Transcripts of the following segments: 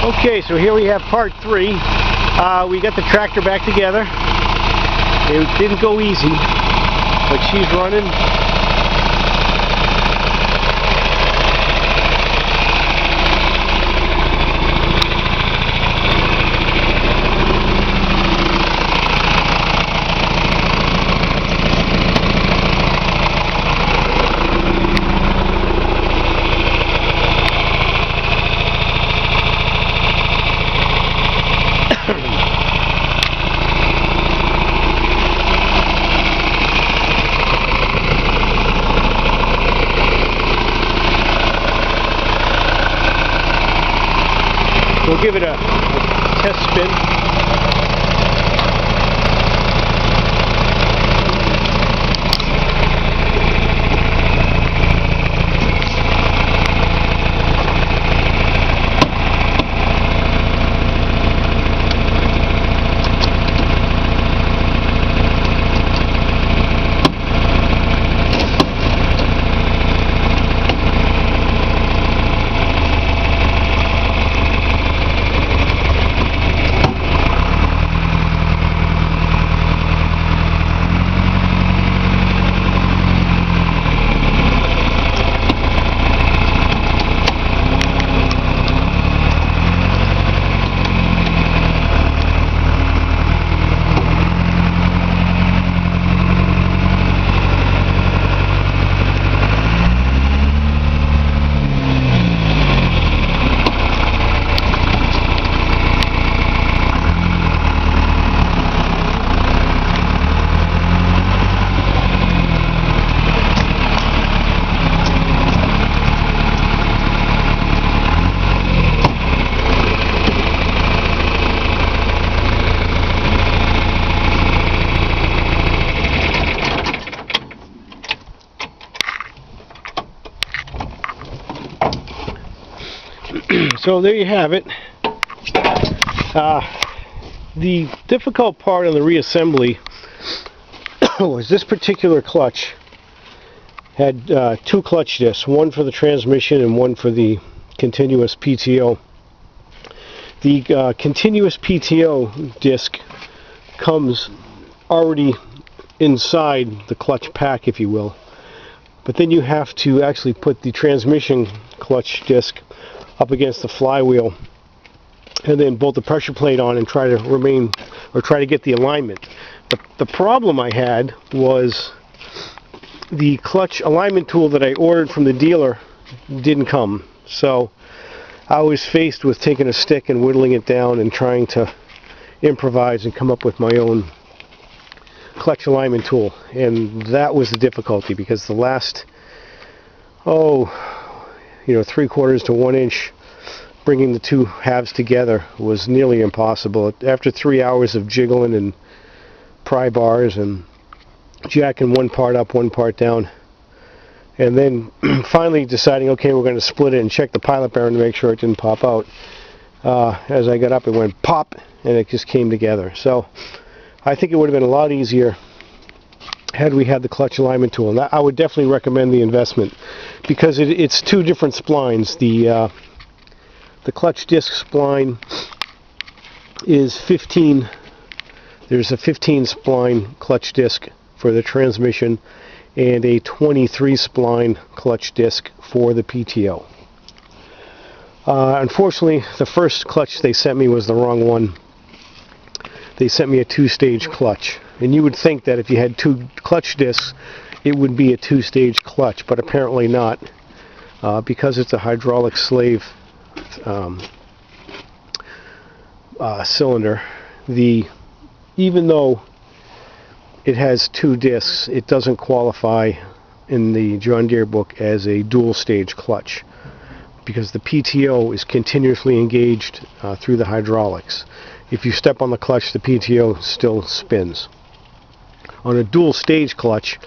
Okay, so here we have part 3. We got the tractor back together. It didn't go easy, but she's running. We'll give it a test spin. So there you have it. The difficult part of the reassembly was this particular clutch had 2 clutch discs, one for the transmission and one for the continuous PTO. The continuous PTO disc comes already inside the clutch pack, if you will, but then you have to actually put the transmission clutch disc up against the flywheel and then bolt the pressure plate on and try to get the alignment. The problem I had was the clutch alignment tool that I ordered from the dealer didn't come, so I was faced with taking a stick and whittling it down and trying to improvise and come up with my own clutch alignment tool, and that was the difficulty, because the last 3/4 to 1 inch bringing the two halves together was nearly impossible. After 3 hours of jiggling and pry bars and jacking one part up, one part down, and then finally deciding, okay, we're going to split it and check the pilot bearing to make sure it didn't pop out. As I got up, it went pop, and it just came together. So I think it would have been a lot easier had we had the clutch alignment tool, and I would definitely recommend the investment, because it's 2 different splines. The clutch disc spline is 15. There's a 15 spline clutch disc for the transmission and a 23 spline clutch disc for the PTO. Unfortunately, the first clutch they sent me was the wrong one. They sent me a 2-stage clutch, and you would think that if you had 2 clutch discs it would be a 2-stage clutch, but apparently not, because it's a hydraulic slave cylinder. Even though it has 2 discs, it doesn't qualify in the John Deere book as a dual stage clutch, because the PTO is continuously engaged through the hydraulics. If you step on the clutch, the PTO still spins. On a dual stage clutch,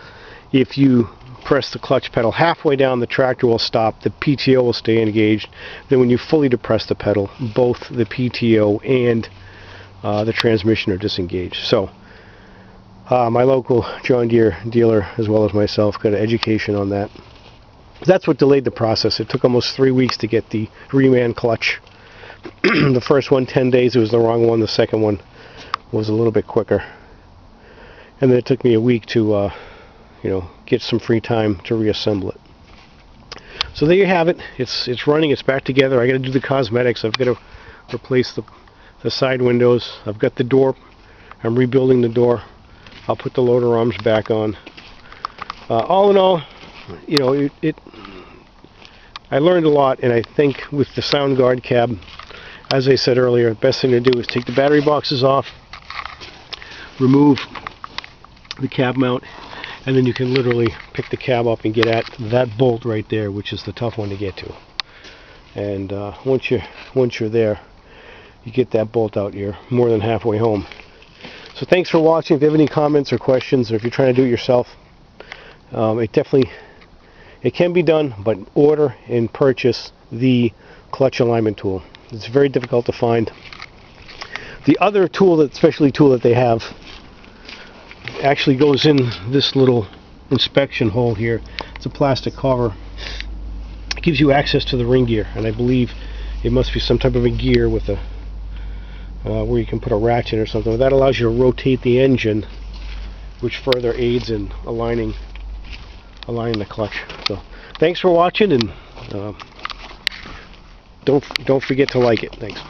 if you press the clutch pedal halfway down, the tractor will stop, the PTO will stay engaged. Then when you fully depress the pedal, both the PTO and the transmission are disengaged. So my local John Deere dealer, as well as myself, got an education on that. That's what delayed the process. It took almost 3 weeks to get the reman clutch The first one, 10 days, it was the wrong one. The second one was a little bit quicker. And then it took me a week to, get some free time to reassemble it. So there you have it. It's running. It's back together. I got to do the cosmetics. I've got to replace the side windows. I've got the door. I'm rebuilding the door. I'll put the loader arms back on. All in all, I learned a lot, and I think with the sound guard cab, as I said earlier, the best thing to do is take the battery boxes off, remove the cab mount, and then you can literally pick the cab up and get at that bolt right there, which is the tough one to get to. And once you're there, you get that bolt out, you're more than halfway home. So thanks for watching. If you have any comments or questions, or if you're trying to do it yourself, it can be done, but order and purchase the clutch alignment tool. It's very difficult to find. The other tool, specialty tool that they have, actually goes in this little inspection hole here. It's a plastic cover. It gives you access to the ring gear, and I believe it must be some type of a gear with a where you can put a ratchet or something. That allows you to rotate the engine, which further aids in aligning the clutch. So thanks for watching, and don't forget to like it. Thanks.